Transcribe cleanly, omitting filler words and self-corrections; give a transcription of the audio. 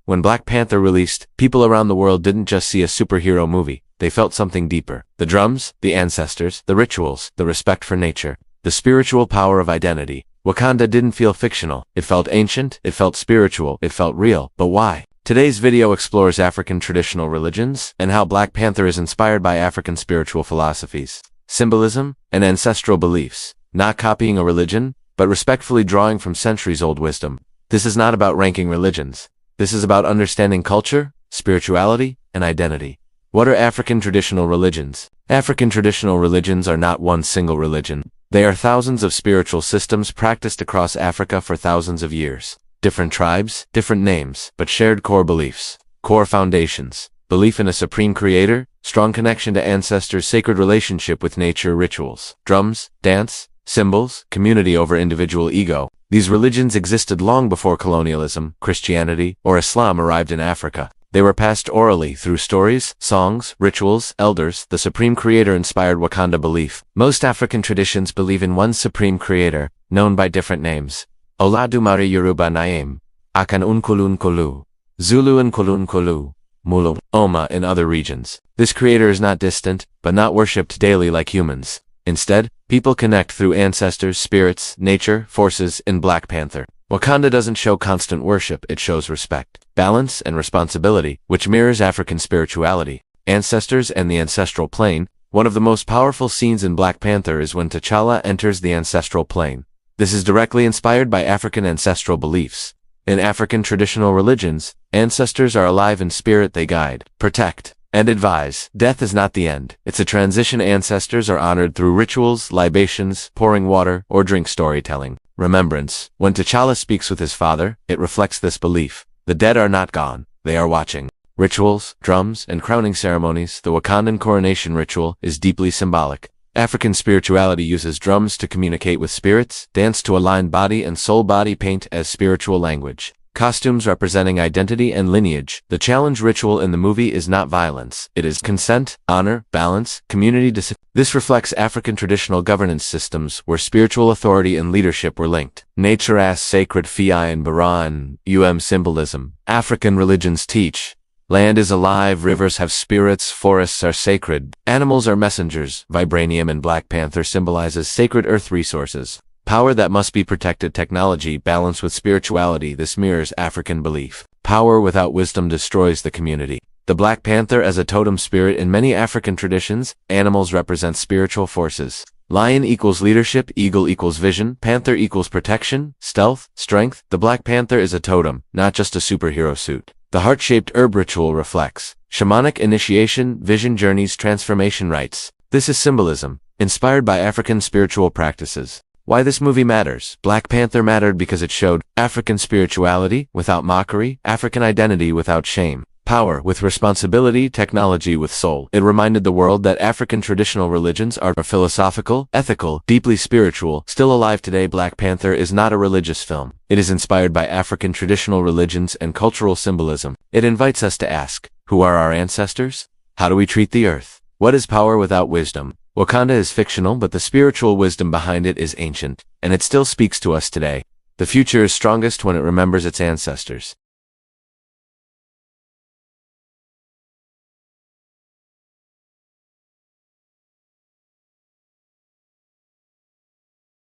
When Black Panther released, people around the world didn't just see a superhero movie, they felt something deeper. The drums, the ancestors, the rituals, the respect for nature, the spiritual power of identity. Wakanda didn't feel fictional, it felt ancient, it felt spiritual, it felt real. But why? Today's video explores African traditional religions and how Black Panther is inspired by African spiritual philosophies, symbolism, and ancestral beliefs, not copying a religion, but respectfully drawing from centuries-old wisdom. This is not about ranking religions. This is about understanding culture, spirituality, and identity. What are African traditional religions? African traditional religions are not one single religion. They are thousands of spiritual systems practiced across Africa for thousands of years. Different tribes, different names, but shared core beliefs, core foundations. Belief in a supreme creator, strong connection to ancestors, sacred relationship with nature, rituals, drums, dance, symbols, community over individual ego. These religions existed long before colonialism, Christianity, or Islam arrived in Africa. They were passed orally through stories, songs, rituals, elders. The supreme creator inspired Wakanda belief. Most African traditions believe in one supreme creator, known by different names. Olodumare Yoruba Naim, Akan Nkulu, Zulu Nkulu, Mulu, Oma in other regions. This creator is not distant, but not worshipped daily like humans. Instead, people connect through ancestors, spirits, nature, forces. In Black Panther, Wakanda doesn't show constant worship, it shows respect, balance, and responsibility, which mirrors African spirituality. Ancestors and the Ancestral Plane. One of the most powerful scenes in Black Panther is when T'Challa enters the Ancestral Plane. This is directly inspired by African ancestral beliefs. In African traditional religions, ancestors are alive in spirit. They guide, protect, and advise. Death is not the end. It's a transition. Ancestors are honored through rituals, libations, pouring water, or drink storytelling. Remembrance. When T'Challa speaks with his father, it reflects this belief. The dead are not gone, they are watching. Rituals, drums, and crowning ceremonies. The Wakandan coronation ritual is deeply symbolic. African spirituality uses drums to communicate with spirits, dance to align body and soul, body paint as spiritual language. Costumes representing identity and lineage. The challenge ritual in the movie is not violence. It is consent, honor, balance, community discipline. This reflects African traditional governance systems where spiritual authority and leadership were linked. Nature as sacred, Fi and Baran, symbolism. African religions teach. Land is alive, rivers have spirits, forests are sacred. Animals are messengers. Vibranium in Black Panther symbolizes sacred earth resources. Power that must be protected. Technology, balance with spirituality. This mirrors African belief. Power without wisdom destroys the community. The Black Panther as a totem spirit. In many African traditions, animals represent spiritual forces. Lion equals leadership, eagle equals vision, panther equals protection, stealth, strength. The Black Panther is a totem, not just a superhero suit. The heart-shaped herb ritual reflects shamanic initiation, vision journeys, transformation rites. This is symbolism, inspired by African spiritual practices. Why this movie matters? Black Panther mattered because it showed African spirituality without mockery, African identity without shame, power with responsibility, technology with soul. It reminded the world that African traditional religions are philosophical, ethical, deeply spiritual, still alive today. Black Panther is not a religious film. It is inspired by African traditional religions and cultural symbolism. It invites us to ask, who are our ancestors? How do we treat the earth? What is power without wisdom? Wakanda is fictional, but the spiritual wisdom behind it is ancient, and it still speaks to us today. The future is strongest when it remembers its ancestors.